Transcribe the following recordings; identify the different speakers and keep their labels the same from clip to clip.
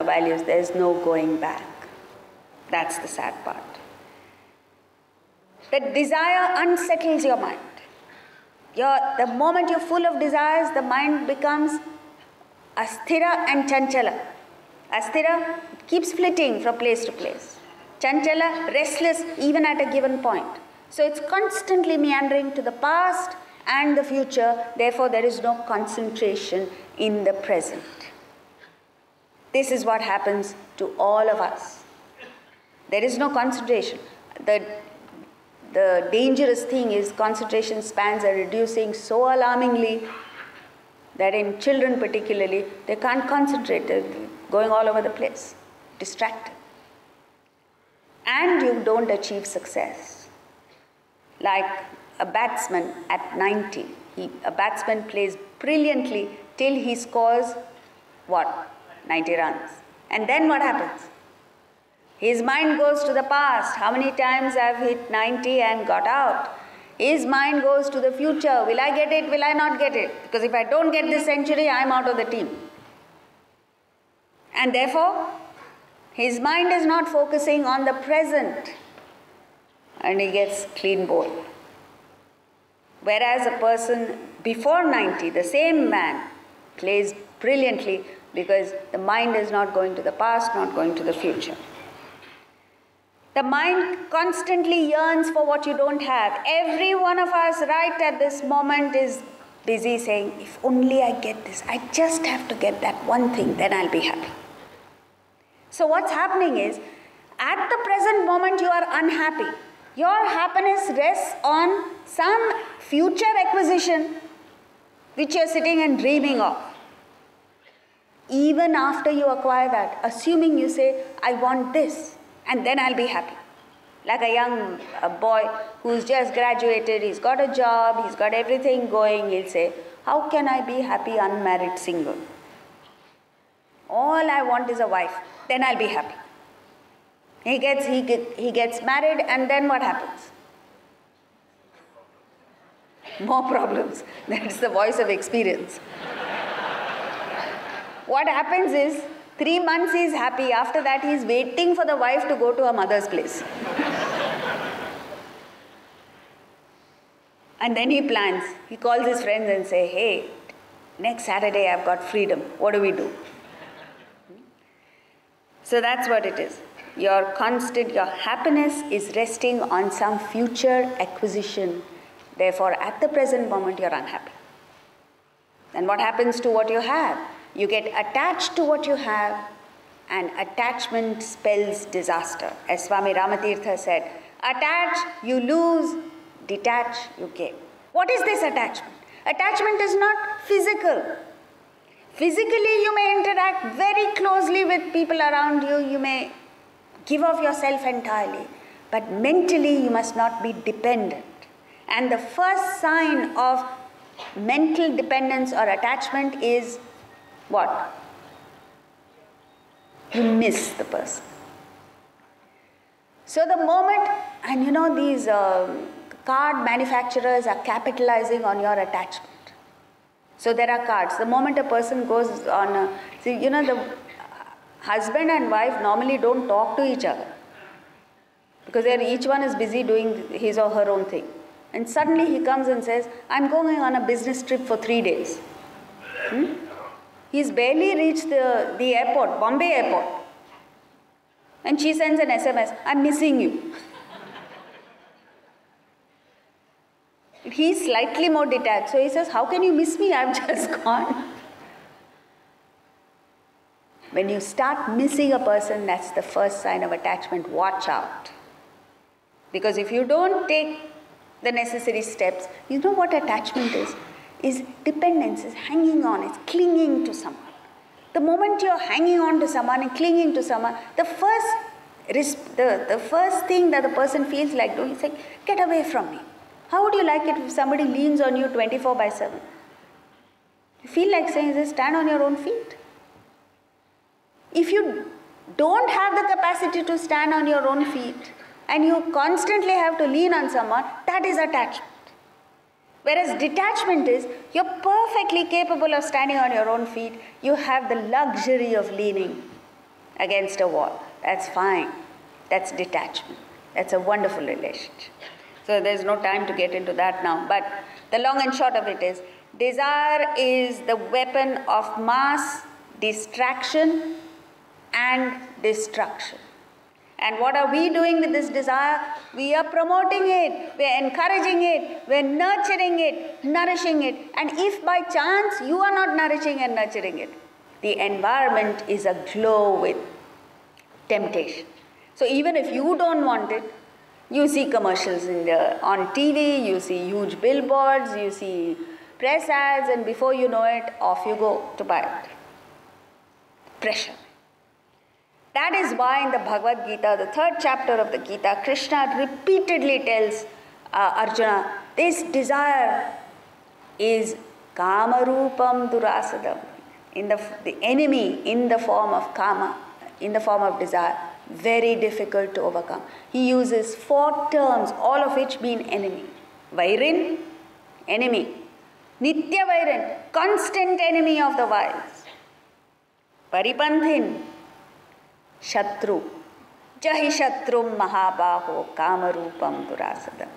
Speaker 1: values, there is no going back. That's the sad part. The desire unsettles your mind. The moment you're full of desires, the mind becomes asthira and chanchala. Asthira keeps flitting from place to place. Chanchala, restless even at a given point. So it's constantly meandering to the past and the future. Therefore, there is no concentration in the present. This is what happens to all of us. There is no concentration. The dangerous thing is concentration spans are reducing so alarmingly that in children particularly, they can't concentrate. They're going all over the place, distracted. And you don't achieve success. Like a batsman at 90. A batsman plays brilliantly till he scores, what? 90 runs. And then what happens? His mind goes to the past. How many times I've hit 90 and got out? His mind goes to the future. Will I get it? Will I not get it? Because if I don't get this century, I'm out of the team. And therefore, his mind is not focusing on the present. And he gets clean bowled. Whereas a person before 90, the same man, plays brilliantly because the mind is not going to the past, not going to the future. The mind constantly yearns for what you don't have. Every one of us right at this moment is busy saying, if only I get this, I just have to get that one thing, then I'll be happy. So what's happening is, at the present moment you are unhappy. Your happiness rests on some future acquisition which you're sitting and dreaming of. Even after you acquire that, assuming you say, I want this, and then I'll be happy. Like a young boy who's just graduated, he's got a job, he's got everything going, he'll say, how can I be happy unmarried single? All I want is a wife, then I'll be happy. He gets married, and then what happens? More problems. That's the voice of experience. What happens is, 3 months he's happy. After that, he's waiting for the wife to go to her mother's place. And then he plans. He calls his friends and says, hey, next Saturday I've got freedom. What do we do? So that's what it is. Your happiness is resting on some future acquisition. Therefore, at the present moment, you're unhappy. And what happens to what you have? You get attached to what you have, and attachment spells disaster. As Swami Ramatirtha said, attach, you lose, detach, you gain. What is this attachment? Attachment is not physical. Physically, you may interact very closely with people around you. You may give of yourself entirely. But mentally, you must not be dependent. And the first sign of mental dependence or attachment is what? You miss the person. So the moment, and you know, these card manufacturers are capitalizing on your attachment. So there are cards. The moment a person goes on, the husband and wife normally don't talk to each other because each one is busy doing his or her own thing. And suddenly he comes and says, I'm going on a business trip for 3 days. He's barely reached the airport, Bombay airport. And she sends an SMS, I'm missing you. He's slightly more detached. So he says, how can you miss me? I've just gone. When you start missing a person, that's the first sign of attachment. Watch out. Because if you don't take the necessary steps, you know what attachment is? Is dependence, is hanging on, is clinging to someone. The moment you're hanging on to someone and clinging to someone, the first thing that the person feels like doing is like, get away from me. How would you like it if somebody leans on you 24/7? You feel like saying, stand on your own feet. If you don't have the capacity to stand on your own feet and you constantly have to lean on someone, that is attachment. Whereas detachment is, you're perfectly capable of standing on your own feet. You have the luxury of leaning. against a wall. That's fine. That's detachment. That's a wonderful relationship. So there's no time to get into that now. But the long and short of it is, desire is the weapon of mass distraction and destruction. And what are we doing with this desire? We are promoting it, we're encouraging it, we're nurturing it, nourishing it. And if by chance you are not nourishing and nurturing it, the environment is aglow with temptation. So even if you don't want it, you see commercials on TV, you see huge billboards, you see press ads, and before you know it, off you go to buy it. Pressure. That is why in the Bhagavad Gita, the 3rd chapter of the Gita, Krishna repeatedly tells Arjuna, this desire is kamarupam durasadam, the enemy in the form of kama, in the form of desire, very difficult to overcome. He uses 4 terms, all of which mean enemy. Vairin, enemy. Nitya Vairin, constant enemy of the wise. Paripanthin, Shatru. Jahi Shatrum Mahabaho Kamarupam Durasadam.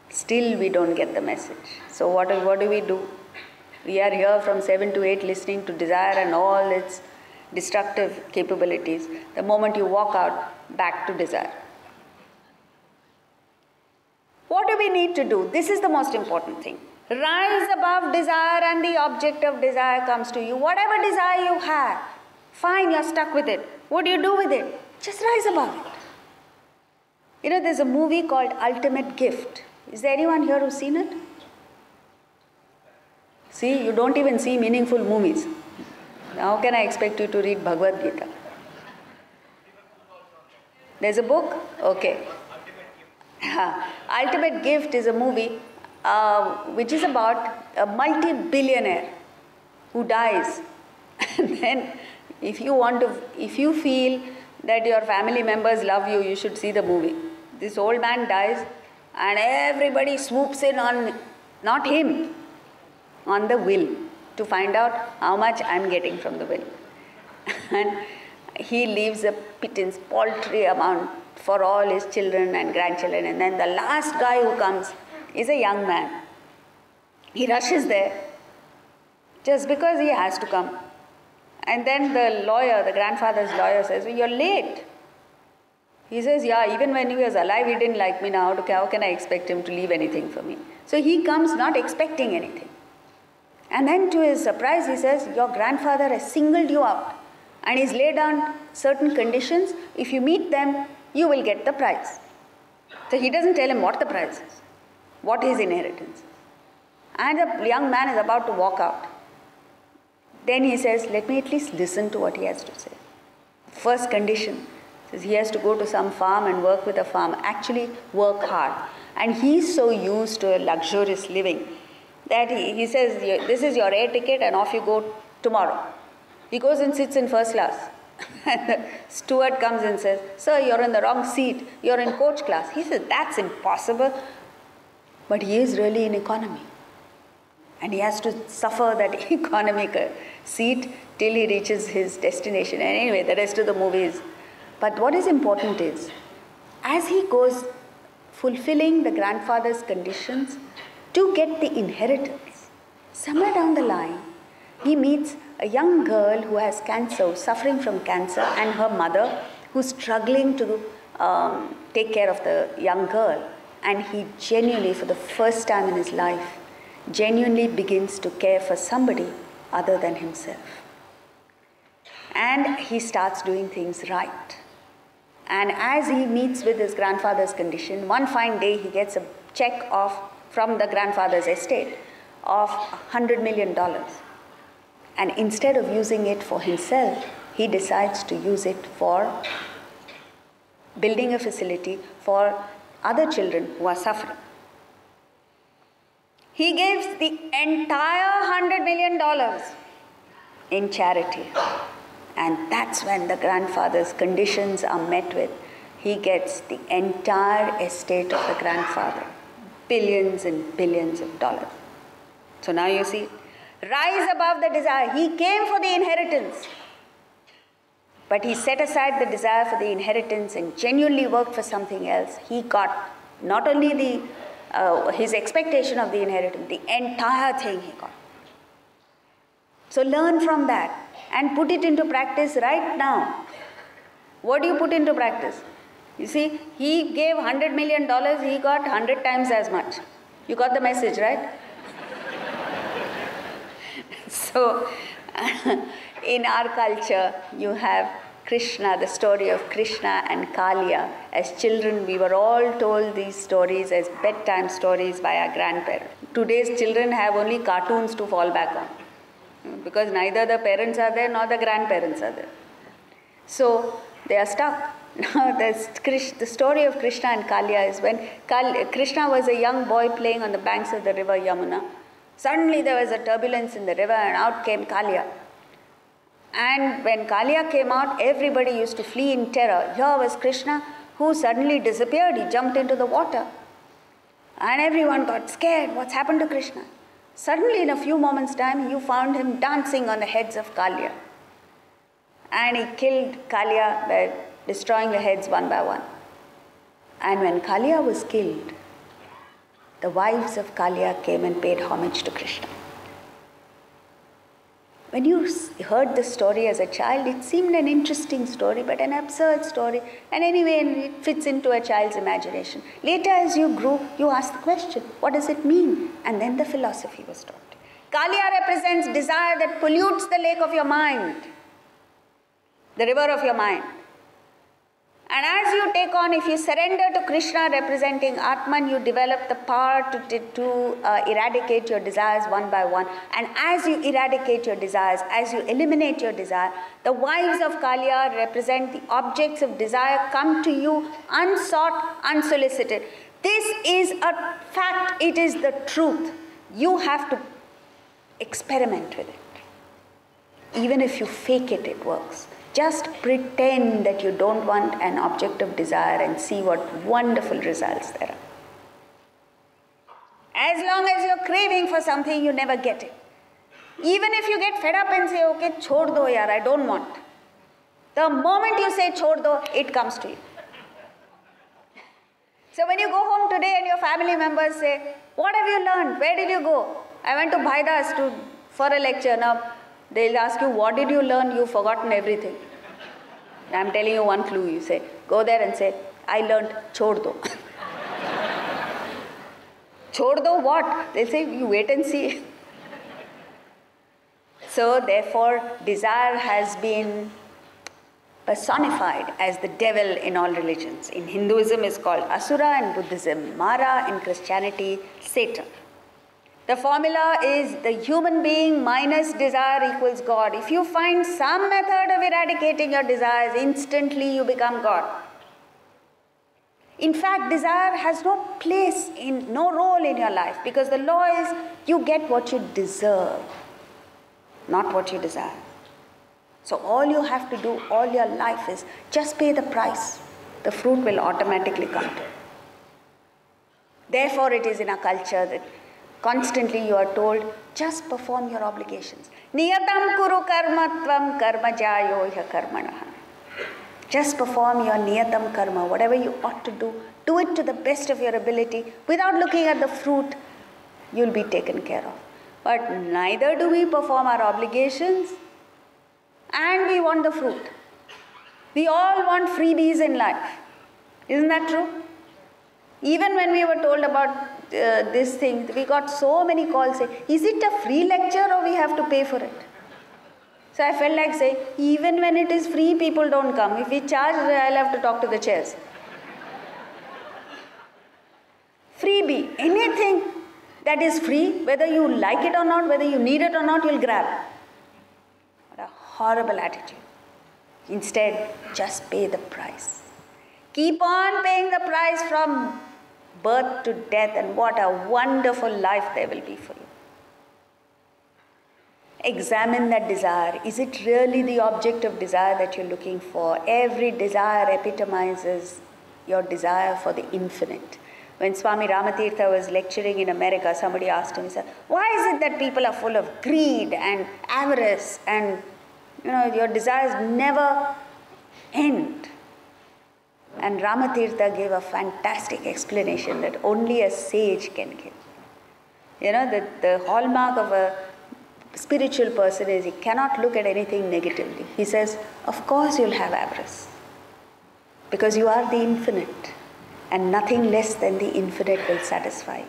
Speaker 1: Still we don't get the message. So what do we do? We are here from 7 to 8 listening to desire and all its destructive capabilities. The moment you walk out, back to desire. What do we need to do? This is the most important thing. Rise above desire and the object of desire comes to you. Whatever desire you have, fine, you're stuck with it. What do you do with it? Just rise above it. You know, there's a movie called Ultimate Gift. Is there anyone here who's seen it? See, you don't even see meaningful movies. How can I expect you to read Bhagavad Gita? There's a book? Okay. Ultimate Gift is a movie which is about a multi-billionaire who dies. And then if you feel that your family members love you, you should see the movie. This old man dies and everybody swoops in on, not him, on the will to find out how much I'm getting from the will. And he leaves a pittance, paltry amount for all his children and grandchildren. And then the last guy who comes is a young man. He rushes there just because he has to come. And then the lawyer, the grandfather's lawyer says, "You're late." He says, "Yeah, even when he was alive, he didn't like me. Now how can I expect him to leave anything for me?" So he comes not expecting anything. And then to his surprise, he says, "Your grandfather has singled you out and he's laid down certain conditions. If you meet them, you will get the prize." So he doesn't tell him what the prize is, what his inheritance is. And the young man is about to walk out. Then he says, "Let me at least listen to what he has to say." First condition says he has to go to some farm and work with a farm, actually work hard. And he's so used to a luxurious living that he says, "This is your air ticket and off you go tomorrow." He goes and sits in first class. And the steward comes and says, "Sir, you're in the wrong seat. You're in coach class." He says, "That's impossible." But he is really in economy. And he has to suffer that economic seat till he reaches his destination. And anyway, the rest of the movie is. But what is important is, as he goes fulfilling the grandfather's conditions to get the inheritance, somewhere down the line, he meets a young girl who has cancer, suffering from cancer, and her mother who's struggling to take care of the young girl. And he genuinely, for the first time in his life, genuinely begins to care for somebody other than himself. And he starts doing things right. And as he meets with his grandfather's condition, one fine day he gets a check from the grandfather's estate of $100 million. And instead of using it for himself, he decides to use it for building a facility for other children who are suffering. He gives the entire $100 million in charity. And that's when the grandfather's conditions are met with. He gets the entire estate of the grandfather. Billions and billions of dollars. So now you see, rise above the desire. He came for the inheritance. But he set aside the desire for the inheritance and genuinely worked for something else. He got not only his expectation of the inheritance, the entire thing he got. So learn from that and put it into practice right now. What do you put into practice? You see, he gave $100 million, he got 100 times as much. You got the message, right? So, in our culture, you have Krishna, the story of Krishna and Kaliya. As children, we were all told these stories as bedtime stories by our grandparents. Today's children have only cartoons to fall back on, because neither the parents are there nor the grandparents are there. So, they are stuck. Now, the story of Krishna and Kaliya is when Krishna was a young boy playing on the banks of the river Yamuna. Suddenly there was a turbulence in the river and out came Kaliya. And when Kaliya came out, everybody used to flee in terror. Here was Krishna, who suddenly disappeared. He jumped into the water. And everyone got scared. What's happened to Krishna? Suddenly, in a few moments' time, you found him dancing on the heads of Kaliya. And he killed Kaliya by destroying the heads one by one. And when Kaliya was killed, the wives of Kaliya came and paid homage to Krishna. When you heard this story as a child, it seemed an interesting story, but an absurd story. And anyway, it fits into a child's imagination. Later, as you grew, you asked the question, what does it mean? And then the philosophy was taught. Kaliya represents desire that pollutes the lake of your mind, the river of your mind. And as you take on, if you surrender to Krishna representing Atman, you develop the power to eradicate your desires one by one. And as you eradicate your desires, as you eliminate your desire, the wives of Kaliya represent the objects of desire come to you unsought, unsolicited. This is a fact. It is the truth. You have to experiment with it. Even if you fake it, it works. Just pretend that you don't want an object of desire and see what wonderful results there are. As long as you're craving for something, you never get it. Even if you get fed up and say, okay, chhod do yaar, I don't want. The moment you say chhod do, it comes to you. So when you go home today and your family members say, what have you learned? Where did you go? I went to Bhaidas for a lecture. Now, they'll ask you, what did you learn? You've forgotten everything. I'm telling you one clue. You say, go there and say, I learned chhod do. Chhod do what? They'll say, you wait and see. So therefore, desire has been personified as the devil in all religions. In Hinduism, it's called Asura, in Buddhism, Mara, in Christianity, Satan. The formula is the human being minus desire equals God. If you find some method of eradicating your desires, instantly you become God. In fact, desire has no place, no role in your life, because the law is you get what you deserve, not what you desire. So all you have to do all your life is just pay the price. The fruit will automatically come to you. Therefore, it is in our culture that constantly you are told, just perform your obligations. Niyatam kuru karmatvam karma jayo hya karmanaha. Just perform your niyatam karma, whatever you ought to do it to the best of your ability. Without looking at the fruit, you'll be taken care of. But neither do we perform our obligations and we want the fruit. We all want freebies in life. Isn't that true? Even when we were told about this thing, we got so many calls saying, is it a free lecture or we have to pay for it? So I felt like saying, even when it is free, people don't come. If we charge, I'll have to talk to the chairs. Freebie, anything that is free, whether you like it or not, whether you need it or not, you'll grab. What a horrible attitude. Instead, just pay the price. Keep on paying the price from birth to death, and what a wonderful life there will be for you. Examine that desire. Is it really the object of desire that you're looking for? Every desire epitomizes your desire for the infinite. When Swami Ramatirtha was lecturing in America, somebody asked him, he said, why is it that people are full of greed and avarice and your desires never And Ramatirtha gave a fantastic explanation that only a sage can give. You know, the hallmark of a spiritual person is he cannot look at anything negatively. He says, of course you'll have avarice. Because you are the infinite. And nothing less than the infinite will satisfy you.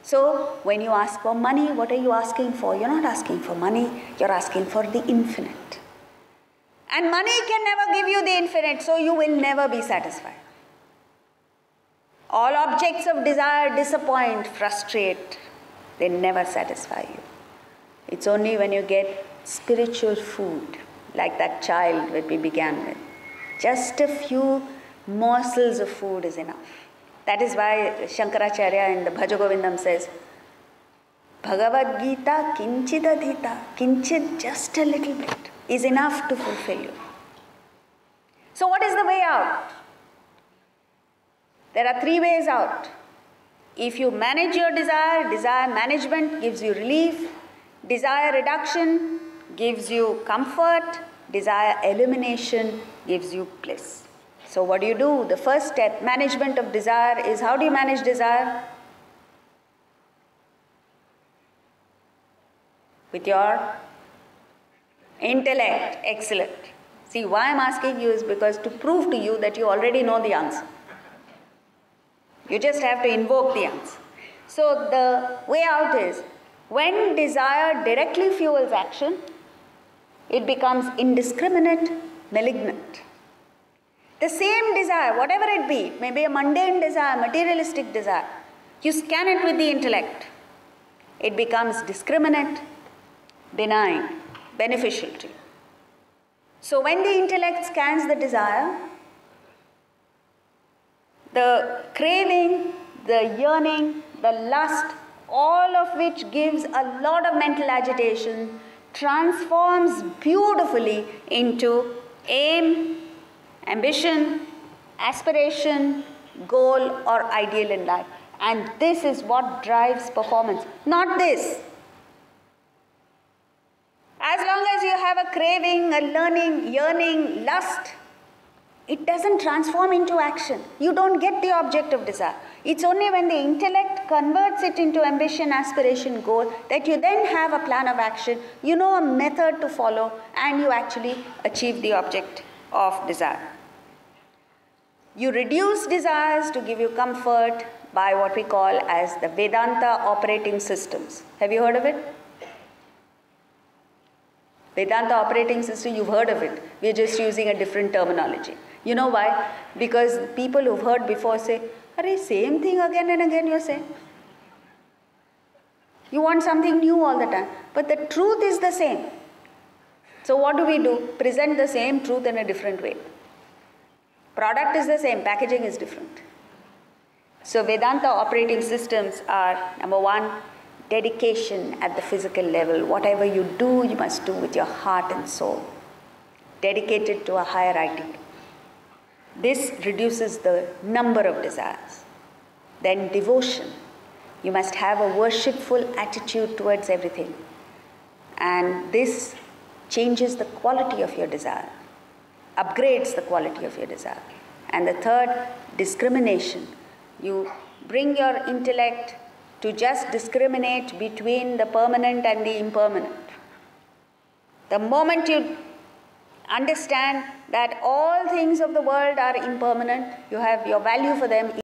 Speaker 1: So, when you ask for money, what are you asking for? You're not asking for money, you're asking for the infinite. And money can never give you the infinite, so you will never be satisfied. All objects of desire disappoint, frustrate, they never satisfy you. It's only when you get spiritual food, like that child that we began with. Just a few morsels of food is enough. That is why Shankaracharya in the Bhajagovindam says, Bhagavad Gita kinchid adhita, kinchid, just a little bit, is enough to fulfill you. So what is the way out? There are 3 ways out. If you manage your desire, desire management gives you relief, desire reduction gives you comfort, desire elimination gives you bliss. So what do? The first step, management of desire, is how do you manage desire? With your intellect. Excellent. See, why I'm asking you is because to prove to you that you already know the answer. You just have to invoke the answer. So the way out is, when desire directly fuels action, it becomes indiscriminate, malignant. The same desire, whatever it be, maybe a mundane desire, materialistic desire, you scan it with the intellect. It becomes discriminate, benign, beneficial to you. So when the intellect scans the desire, the craving, the yearning, the lust, all of which gives a lot of mental agitation, transforms beautifully into aim, ambition, aspiration, goal or ideal in life. And this is what drives performance, not this. As long as you have a craving, a learning, yearning, lust, it doesn't transform into action. You don't get the object of desire. It's only when the intellect converts it into ambition, aspiration, goal, that you then have a plan of action, you know a method to follow, and you actually achieve the object of desire. You reduce desires to give you comfort by what we call as the Vedanta operating systems. Have you heard of it? Vedanta operating system, you've heard of it. We're just using a different terminology. You know why? Because people who've heard before say, "Arey, same thing again and again you're saying." You want something new all the time. But the truth is the same. So what do? Present the same truth in a different way. Product is the same, packaging is different. So Vedanta operating systems are, number 1, dedication at the physical level. Whatever you do, you must do with your heart and soul. Dedicated to a higher ideal. This reduces the number of desires. Then devotion. You must have a worshipful attitude towards everything. And this changes the quality of your desire, upgrades the quality of your desire. And the third, discrimination. You bring your intellect to just discriminate between the permanent and the impermanent. The moment you understand that all things of the world are impermanent, you have your value for them